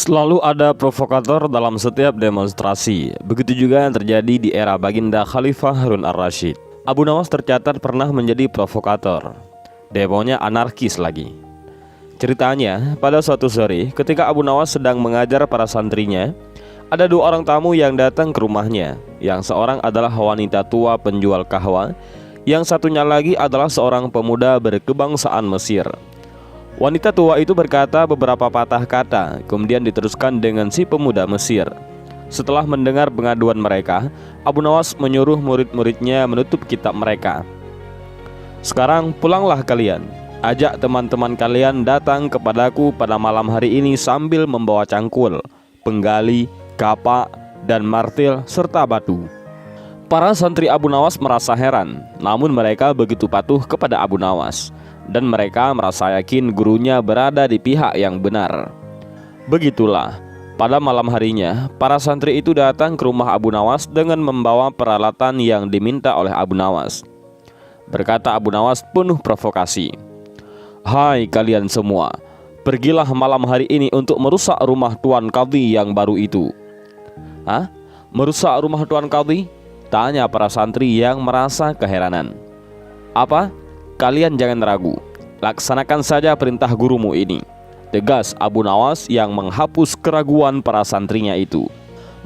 Selalu ada provokator dalam setiap demonstrasi. Begitu juga yang terjadi di era Baginda Khalifah Harun ar-Rasyid. Abu Nawas tercatat pernah menjadi provokator. Demonya anarkis lagi. Ceritanya, pada suatu sore ketika Abu Nawas sedang mengajar para santrinya, ada dua orang tamu yang datang ke rumahnya. Yang seorang adalah wanita tua penjual kahwa, yang satunya lagi adalah seorang pemuda berkebangsaan Mesir. Wanita tua itu berkata beberapa patah kata, kemudian diteruskan dengan si pemuda Mesir. Setelah mendengar pengaduan mereka, Abu Nawas menyuruh murid-muridnya menutup kitab mereka. Sekarang pulanglah kalian, ajak teman-teman kalian datang kepadaku pada malam hari ini sambil membawa cangkul, penggali, kapak, dan martil serta batu. Para santri Abu Nawas merasa heran, namun mereka begitu patuh kepada Abu Nawas. Dan mereka merasa yakin gurunya berada di pihak yang benar. Begitulah, pada malam harinya, para santri itu datang ke rumah Abu Nawas dengan membawa peralatan yang diminta oleh Abu Nawas. Berkata Abu Nawas penuh provokasi, "Hai kalian semua, pergilah malam hari ini untuk merusak rumah Tuan Qadhi yang baru itu." "Hah? Merusak rumah Tuan Qadhi?" tanya para santri yang merasa keheranan. "Apa? Kalian jangan ragu, laksanakan saja perintah gurumu ini," tegas Abu Nawas yang menghapus keraguan para santrinya itu.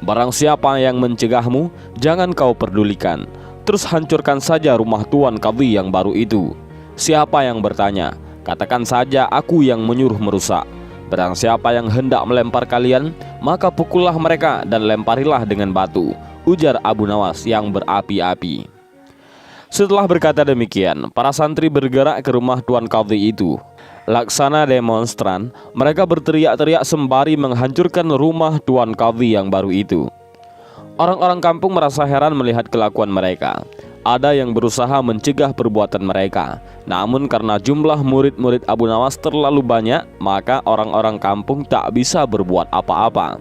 "Barang siapa yang mencegahmu, jangan kau pedulikan. Terus hancurkan saja rumah Tuan Qadhi yang baru itu. Siapa yang bertanya, katakan saja aku yang menyuruh merusak. Barang siapa yang hendak melempar kalian, maka pukullah mereka dan lemparilah dengan batu," ujar Abu Nawas yang berapi-api. Setelah berkata demikian, para santri bergerak ke rumah Tuan Qadhi itu. Laksana demonstran, mereka berteriak-teriak sembari menghancurkan rumah Tuan Qadhi yang baru itu. Orang-orang kampung merasa heran melihat kelakuan mereka. Ada yang berusaha mencegah perbuatan mereka, namun karena jumlah murid-murid Abu Nawas terlalu banyak, maka orang-orang kampung tak bisa berbuat apa-apa.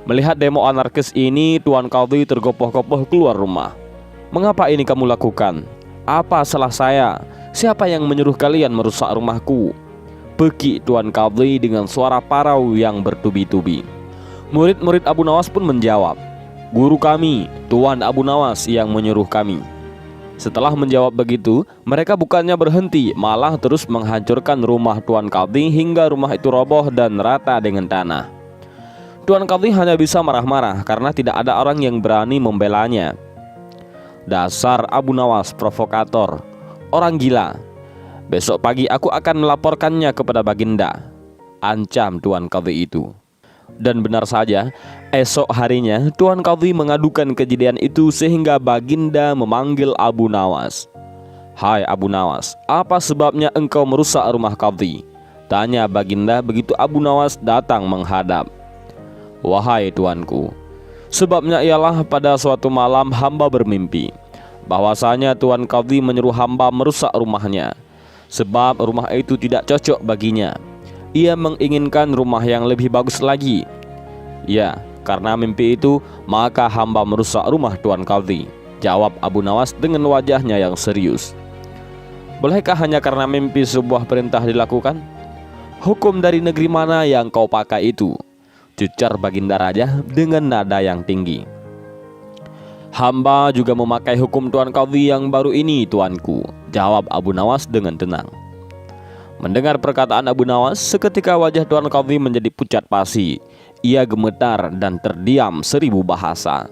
Melihat demo anarkis ini, Tuan Qadhi tergopoh-gopoh keluar rumah. "Mengapa ini kamu lakukan? Apa salah saya? Siapa yang menyuruh kalian merusak rumahku?" Pekik Tuan Qadhi dengan suara parau yang bertubi-tubi. Murid-murid Abu Nawas pun menjawab, "Guru kami, Tuan Abu Nawas yang menyuruh kami." Setelah menjawab begitu, mereka bukannya berhenti, malah terus menghancurkan rumah Tuan Qadhi hingga rumah itu roboh dan rata dengan tanah. Tuan Qadhi hanya bisa marah-marah karena tidak ada orang yang berani membelanya. "Dasar Abu Nawas provokator, orang gila. Besok pagi aku akan melaporkannya kepada Baginda," ancam Tuan Qadhi itu. Dan benar saja, esok harinya Tuan Qadhi mengadukan kejadian itu sehingga Baginda memanggil Abu Nawas. "Hai Abu Nawas, apa sebabnya engkau merusak rumah Qadhi?" tanya Baginda begitu Abu Nawas datang menghadap. "Wahai tuanku, sebabnya ialah pada suatu malam hamba bermimpi bahwasanya Tuan Qadhi menyuruh hamba merusak rumahnya, sebab rumah itu tidak cocok baginya. Ia menginginkan rumah yang lebih bagus lagi. Ya, karena mimpi itu maka hamba merusak rumah Tuan Qadhi," jawab Abu Nawas dengan wajahnya yang serius. "Bolehkah hanya karena mimpi sebuah perintah dilakukan? Hukum dari negeri mana yang kau pakai itu?" cucar Baginda Raja dengan nada yang tinggi. "Hamba juga memakai hukum Tuan Qadhi yang baru ini, tuanku," jawab Abu Nawas dengan tenang. Mendengar perkataan Abu Nawas, seketika wajah Tuan Qadhi menjadi pucat pasi. Ia gemetar dan terdiam 1000 bahasa.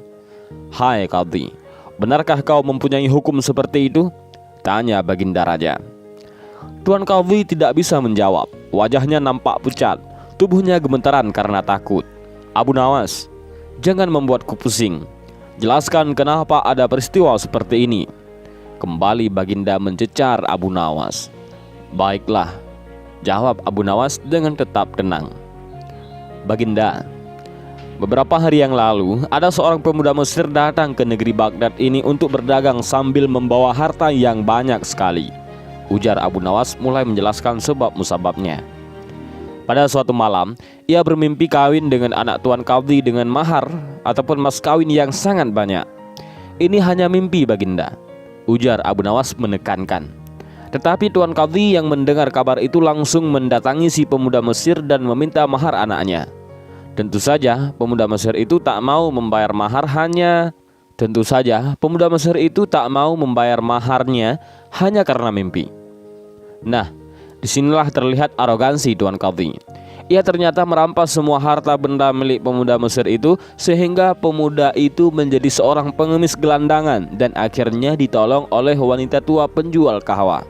"Hai Qadhi, benarkah kau mempunyai hukum seperti itu?" tanya Baginda Raja. Tuan Qadhi tidak bisa menjawab. Wajahnya nampak pucat, tubuhnya gemetaran karena takut. "Abu Nawas, jangan membuatku pusing. Jelaskan kenapa ada peristiwa seperti ini," kembali Baginda mencecar Abu Nawas. "Baiklah," jawab Abu Nawas dengan tetap tenang. "Baginda, beberapa hari yang lalu ada seorang pemuda Mesir datang ke negeri Baghdad ini untuk berdagang sambil membawa harta yang banyak sekali," ujar Abu Nawas mulai menjelaskan sebab musababnya. "Pada suatu malam, ia bermimpi kawin dengan anak Tuan Qadhi dengan mahar ataupun mas kawin yang sangat banyak." "Ini hanya mimpi Baginda," ujar Abu Nawas menekankan. Tetapi Tuan Qadhi yang mendengar kabar itu langsung mendatangi si pemuda Mesir dan meminta mahar anaknya. Tentu saja pemuda Mesir itu tak mau membayar mahar maharnya hanya karena mimpi. Nah, disinilah terlihat arogansi Tuan Qadhi. Ia ternyata merampas semua harta benda milik pemuda Mesir itu, sehingga pemuda itu menjadi seorang pengemis gelandangan dan akhirnya ditolong oleh wanita tua penjual kahwa.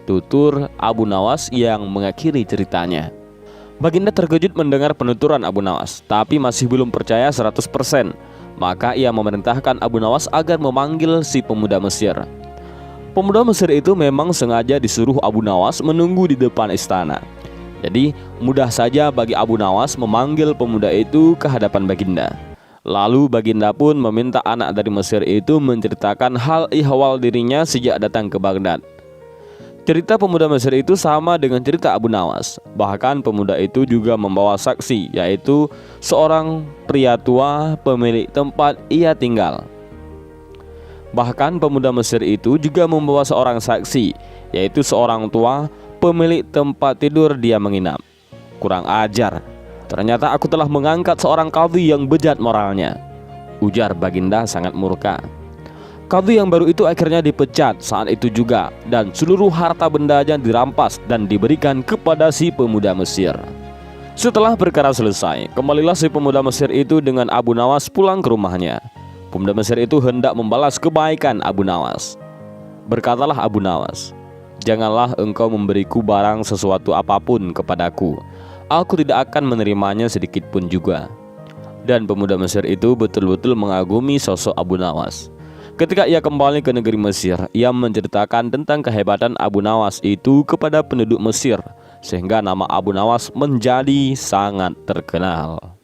Tutur Abu Nawas yang mengakhiri ceritanya. Baginda terkejut mendengar penuturan Abu Nawas, tapi masih belum percaya 100%. Maka ia memerintahkan Abu Nawas agar memanggil si pemuda Mesir. Pemuda Mesir itu memang sengaja disuruh Abu Nawas menunggu di depan istana. Jadi mudah saja bagi Abu Nawas memanggil pemuda itu ke hadapan Baginda. Lalu Baginda pun meminta anak dari Mesir itu menceritakan hal ihwal dirinya sejak datang ke Baghdad. Cerita pemuda Mesir itu sama dengan cerita Abu Nawas. Bahkan pemuda itu juga membawa saksi, yaitu seorang pria tua pemilik tempat ia tinggal. Bahkan pemuda Mesir itu juga membawa seorang saksi, yaitu seorang tua pemilik tempat tidur dia menginap. Kurang ajar, ternyata aku telah mengangkat seorang qadhi yang bejat moralnya, ujar Baginda sangat murka. Qadhi yang baru itu akhirnya dipecat saat itu juga, dan seluruh harta bendanya dirampas dan diberikan kepada si pemuda Mesir. Setelah perkara selesai, kembalilah si pemuda Mesir itu dengan Abu Nawas pulang ke rumahnya. Pemuda Mesir itu hendak membalas kebaikan Abu Nawas. Berkatalah Abu Nawas, "Janganlah engkau memberiku barang sesuatu apapun kepadaku. Aku tidak akan menerimanya sedikit pun juga." Dan pemuda Mesir itu betul-betul mengagumi sosok Abu Nawas. Ketika ia kembali ke negeri Mesir, ia menceritakan tentang kehebatan Abu Nawas itu kepada penduduk Mesir, sehingga nama Abu Nawas menjadi sangat terkenal.